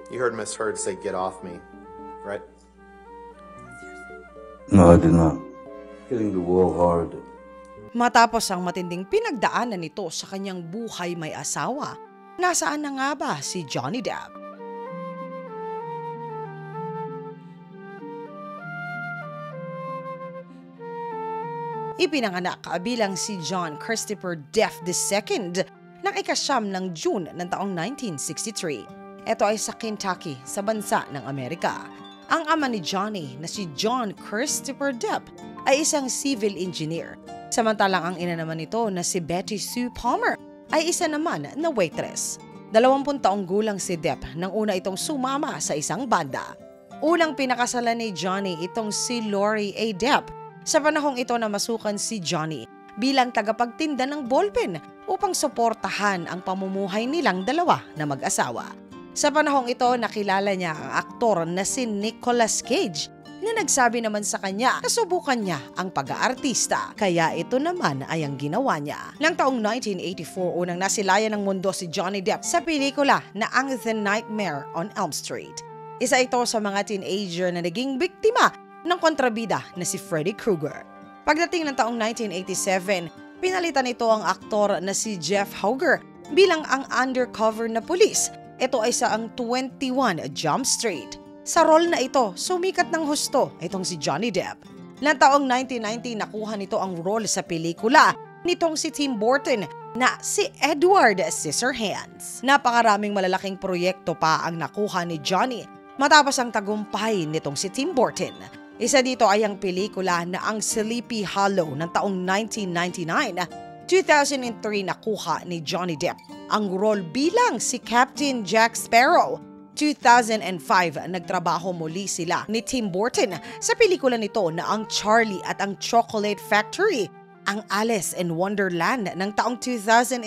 You heard Miss Heard say, "Get off me," right? No, I did not. Hitting the wall hard. Matapos ang matinding pinagdaanan nito sa kanyang buhay may asawa, nasaan na nga ba si Johnny Depp? Ipinanganak bilang si John Christopher Depp II ng ika-9 ng June ng taong 1963. Ito ay sa Kentucky sa bansa ng Amerika. Ang ama ni Johnny na si John Christopher Depp ay isang civil engineer. Samantalang ang ina naman nito na si Betty Sue Palmer ay isa naman na waitress. 20 taong gulang si Depp nang una itong sumama sa isang banda. Unang pinakasalan ni Johnny itong si Lori A. Depp. Sa panahong ito na masukan si Johnny bilang tagapagtinda ng ballpen upang suportahan ang pamumuhay nilang dalawa na mag-asawa. Sa panahong ito, nakilala niya ang aktor na si Nicolas Cage na nagsabi naman sa kanya na subukan niya ang pag-aartista. Kaya ito naman ay ang ginawa niya. Nang taong 1984, unang nasilayan ng mundo si Johnny Depp sa pelikula na ang The Nightmare on Elm Street. Isa ito sa mga teenager na naging biktima ng kontrabida na si Freddy Krueger. Pagdating ng taong 1987, pinalitan nito ang aktor na si Jeff Hauger bilang ang undercover na pulis. Ito ay sa ang 21 Jump Street. Sa role na ito, sumikat ng husto itong si Johnny Depp. Noong taong 1990, nakuha nito ang role sa pelikula nitong si Tim Burton na si Edward Scissorhands. Napakaraming malalaking proyekto pa ang nakuha ni Johnny matapos ang tagumpay nitong si Tim Burton. Isa dito ay ang pelikula na ang Sleepy Hollow ng taong 1999. 2003 nakuha ni Johnny Depp ang role bilang si Captain Jack Sparrow. 2005 nagtrabaho muli sila ni Tim Burton sa pelikula nito na ang Charlie at ang Chocolate Factory, ang Alice in Wonderland ng taong 2010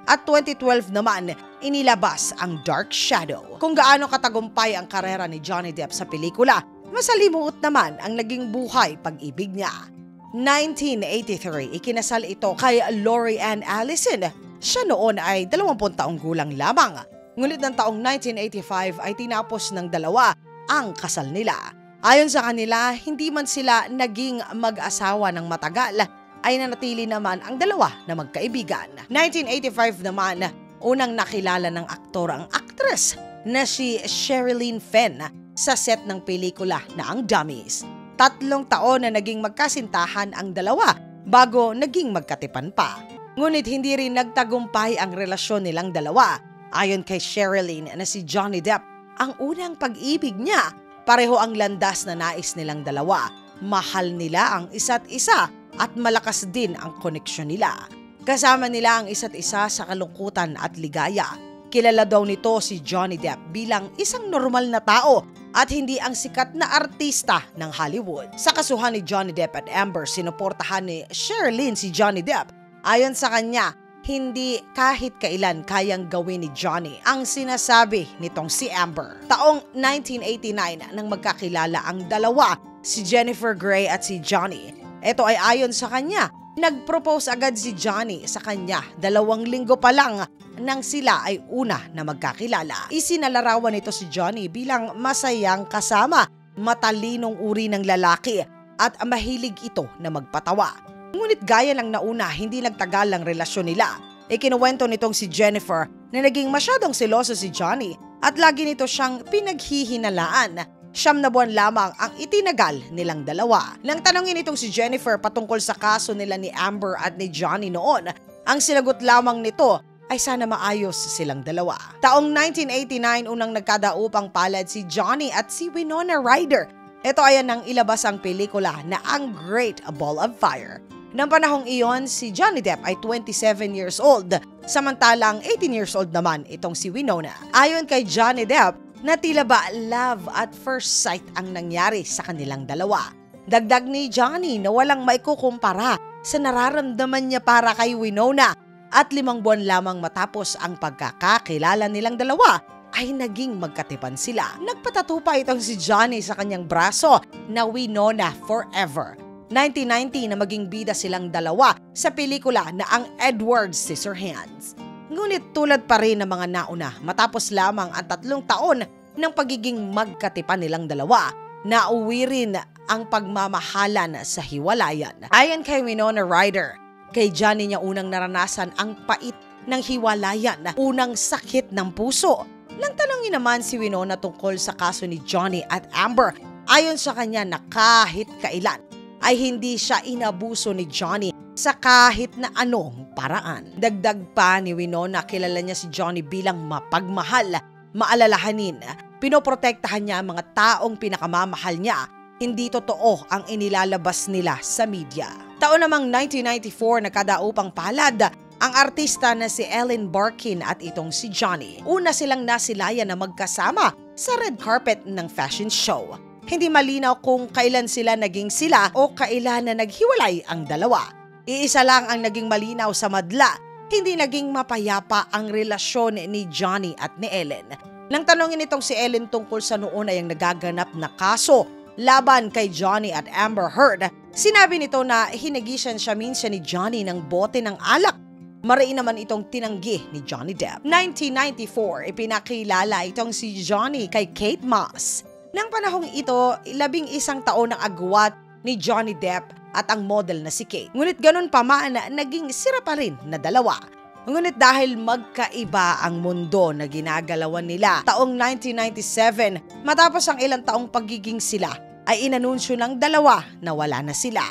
at 2012 naman inilabas ang Dark Shadow. Kung gaano katagumpay ang karera ni Johnny Depp sa pelikula, masalimuot naman ang naging buhay pag-ibig niya. 1983, ikinasal ito kay Lori Ann Allison. Siya noon ay 20 taong gulang lamang. Ngunit ng taong 1985 ay tinapos ng dalawa ang kasal nila. Ayon sa kanila, hindi man sila naging mag-asawa ng matagal, ay nanatili naman ang dalawa na magkaibigan. 1985 naman, unang nakilala ng aktor ang aktres na si Sherilyn Fenn sa set ng pelikula na ang Dummies. 3 taon na naging magkasintahan ang dalawa bago naging magkatipan pa. Ngunit hindi rin nagtagumpay ang relasyon nilang dalawa. Ayon kay Sherilyn na si Johnny Depp, ang unang pag-ibig niya, pareho ang landas na nais nilang dalawa. Mahal nila ang isa't isa at malakas din ang koneksyon nila. Kasama nila ang isa't isa sa kalungkutan at ligaya. Kilala daw nito si Johnny Depp bilang isang normal na tao at hindi ang sikat na artista ng Hollywood. Sa kasuhan ni Johnny Depp at Amber, sinuportahan ni Sherilyn si Johnny Depp. Ayon sa kanya, hindi kahit kailan kayang gawin ni Johnny ang sinasabi nitong si Amber. Taong 1989 nang magkakilala ang dalawa, si Jennifer Grey at si Johnny. Ito ay ayon sa kanya, nag-propose agad si Johnny sa kanya 2 linggo pa lang nang sila ay una na magkakilala. Isinalarawan nito si Johnny bilang masayang kasama, matalinong uri ng lalaki at mahilig ito na magpatawa. Ngunit gaya ng nauna, hindi nagtagal ang relasyon nila. Ikinuwento nitong si Jennifer na naging masyadong seloso si Johnny at lagi nito siyang pinaghihinalaan. 9 na buwan lamang ang itinagal nilang dalawa. Nang tanongin itong si Jennifer patungkol sa kaso nila ni Amber at ni Johnny noon, ang sinagot lamang nito ay sana maayos silang dalawa. Taong 1989, unang nagkadaupang palad si Johnny at si Winona Ryder. Ito ay nang ilabas ang pelikula na ang Great Ball of Fire. Nang panahong iyon, si Johnny Depp ay 27 years old, samantalang 18 years old naman itong si Winona. Ayon kay Johnny Depp, na tila ba love at first sight ang nangyari sa kanilang dalawa. Dagdag ni Johnny na walang maikukumpara sa nararamdaman niya para kay Winona at 5 buwan lamang matapos ang pagkakakilala nilang dalawa ay naging magkatipan sila. Nagpatato pa itong si Johnny sa kanyang braso na Winona Forever. 1990 na maging bida silang dalawa sa pelikula na ang Edward Scissorhands. Ngunit tulad pa rin ng mga nauna, matapos lamang ang 3 taon ng pagiging magkatipan nilang dalawa, nauwi rin ang pagmamahalan sa hiwalayan. Ayon kay Winona Ryder, kay Johnny niya unang naranasan ang pait ng hiwalayan, unang sakit ng puso. Nang tanongin naman si Winona tungkol sa kaso ni Johnny at Amber, ayon sa kanya na kahit kailan ay hindi siya inabuso ni Johnny sa kahit na anong paraan. Dagdag pa ni Winona, kilala niya si Johnny bilang mapagmahal, maalalahanin, pinoprotektahan niya ang mga taong pinakamamahal niya. Hindi totoo ang inilalabas nila sa media. Taon namang 1994, nakadaupang palad ang artista na si Ellen Barkin at itong si Johnny. Una silang nasilayan na magkasama sa red carpet ng fashion show. Hindi malinaw kung kailan sila naging sila o kailan na naghiwalay ang dalawa. Iisa lang ang naging malinaw sa madla, hindi naging mapayapa ang relasyon ni Johnny at ni Ellen. Nang tanongin itong si Ellen tungkol sa noon ay ang nagaganap na kaso laban kay Johnny at Amber Heard, sinabi nito na hinagisan siya minsan ni Johnny ng bote ng alak. Mariin naman itong tinanggi ni Johnny Depp. 1994, ipinakilala itong si Johnny kay Kate Moss. Nang panahong ito, 11 taon ang agwat ni Johnny Depp at ang model na si Kate. Ngunit ganun pa man, naging sira pa rin na dalawa. Ngunit dahil magkaiba ang mundo na ginagalawan nila, taong 1997, matapos ang ilang taong pagiging sila, ay inanunsyo ng dalawa na wala na sila.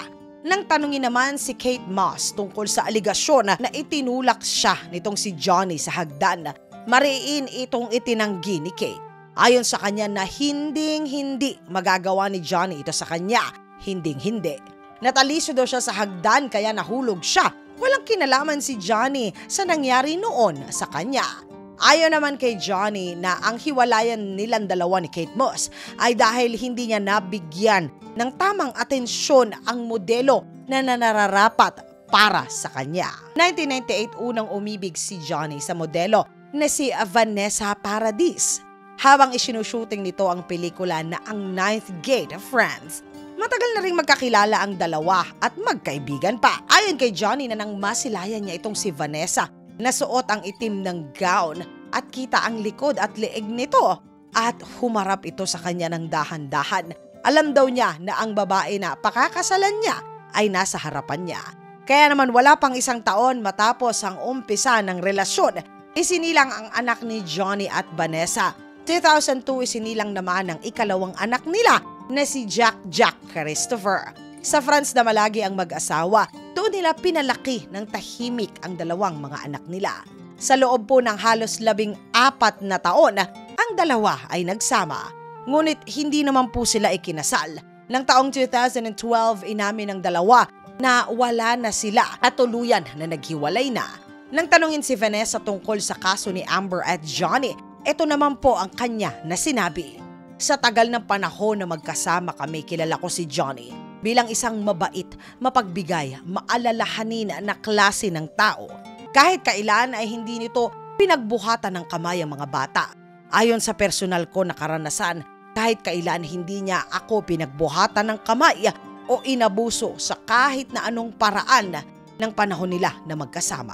Nang tanungin naman si Kate Moss tungkol sa aligasyon na itinulak siya nitong si Johnny sa hagdan, mariin itong itinanggi ni Kate. Ayon sa kanya na hinding-hindi magagawa ni Johnny ito sa kanya, hinding-hindi. Nataliso daw siya sa hagdan kaya nahulog siya. Walang kinalaman si Johnny sa nangyari noon sa kanya. Ayon naman kay Johnny na ang hiwalayan nilang dalawa ni Kate Moss ay dahil hindi niya nabigyan ng tamang atensyon ang modelo na nararapat para sa kanya. 1998 unang umibig si Johnny sa modelo na si Vanessa Paradis habang isinushooting nito ang pelikula na ang Ninth Gate of France. Matagal na ring magkakilala ang dalawa at magkaibigan pa. Ayon kay Johnny na nang masilayan niya itong si Vanessa, nasuot ang itim ng gown at kita ang likod at leeg nito at humarap ito sa kanya ng dahan-dahan. Alam daw niya na ang babae na pakakasalan niya ay nasa harapan niya. Kaya naman wala pang 1 taon matapos ang umpisa ng relasyon, isinilang ang anak ni Johnny at Vanessa. 2002 isinilang naman ang ikalawang anak nila na si Jack Christopher. Sa France na malagi ang mag-asawa, doon nila pinalaki ng tahimik ang dalawang mga anak nila. Sa loob po ng halos 14 na taon, ang dalawa ay nagsama. Ngunit hindi naman po sila ikinasal. Nang taong 2012, inamin ng dalawa na wala na sila at tuluyan na naghiwalay na. Nang tanungin si Vanessa tungkol sa kaso ni Amber at Johnny, ito naman po ang kanya na sinabi. Sa tagal ng panahon na magkasama kami, kilala ko si Johnny bilang isang mabait, mapagbigay, maalalahanin na klase ng tao. Kahit kailan ay hindi nito pinagbuhatan ng kamay ang mga bata. Ayon sa personal ko na karanasan, kahit kailan hindi niya ako pinagbuhatan ng kamay o inabuso sa kahit na anong paraan ng panahon nila na magkasama.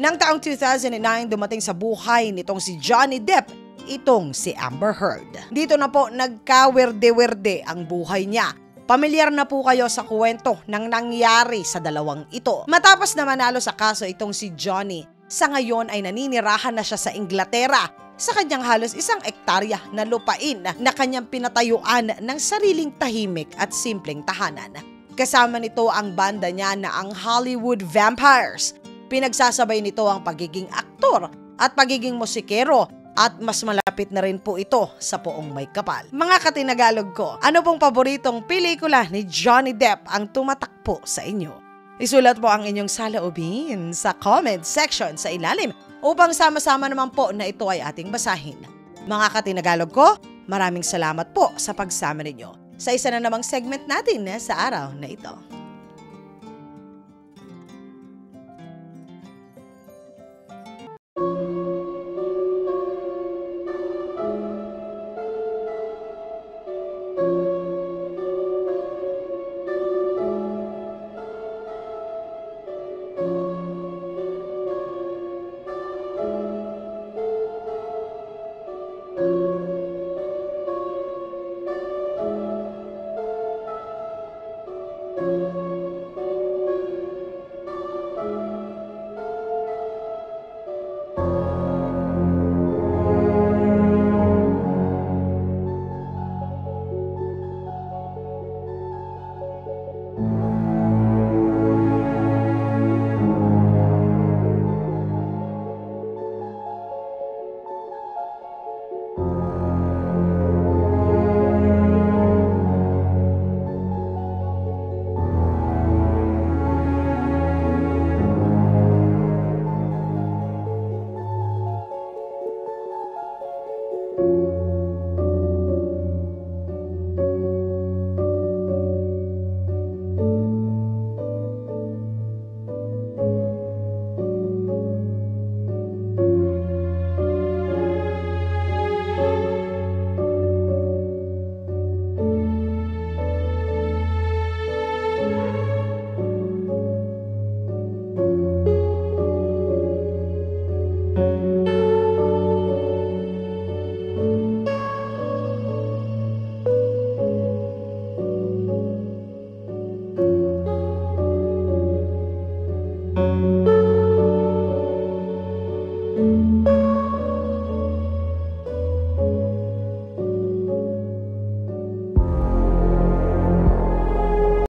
Nang taong 2009, dumating sa buhay nitong si Johnny Depp itong si Amber Heard. Dito na po nagkawerde-werde ang buhay niya. Pamilyar na po kayo sa kwento ng nangyari sa dalawang ito. Matapos na manalo sa kaso itong si Johnny, sa ngayon ay naninirahan na siya sa Inglaterra sa kanyang halos 1 ektarya na lupain na kanyang pinatayuan ng sariling tahimik at simpleng tahanan. Kasama nito ang banda niya na ang Hollywood Vampires. Pinagsasabay nito ang pagiging aktor at pagiging musikero at mas malapit na rin po ito sa Poong May Kapal. Mga katinagalog ko, ano pong paboritong pelikula ni Johnny Depp ang tumatakbo sa inyo? Isulat po ang inyong saloobin sa comment section sa ilalim upang sama-sama naman po na ito ay ating basahin. Mga katinagalog ko, maraming salamat po sa pagsama ninyo sa isa na namang segment natin sa araw na ito.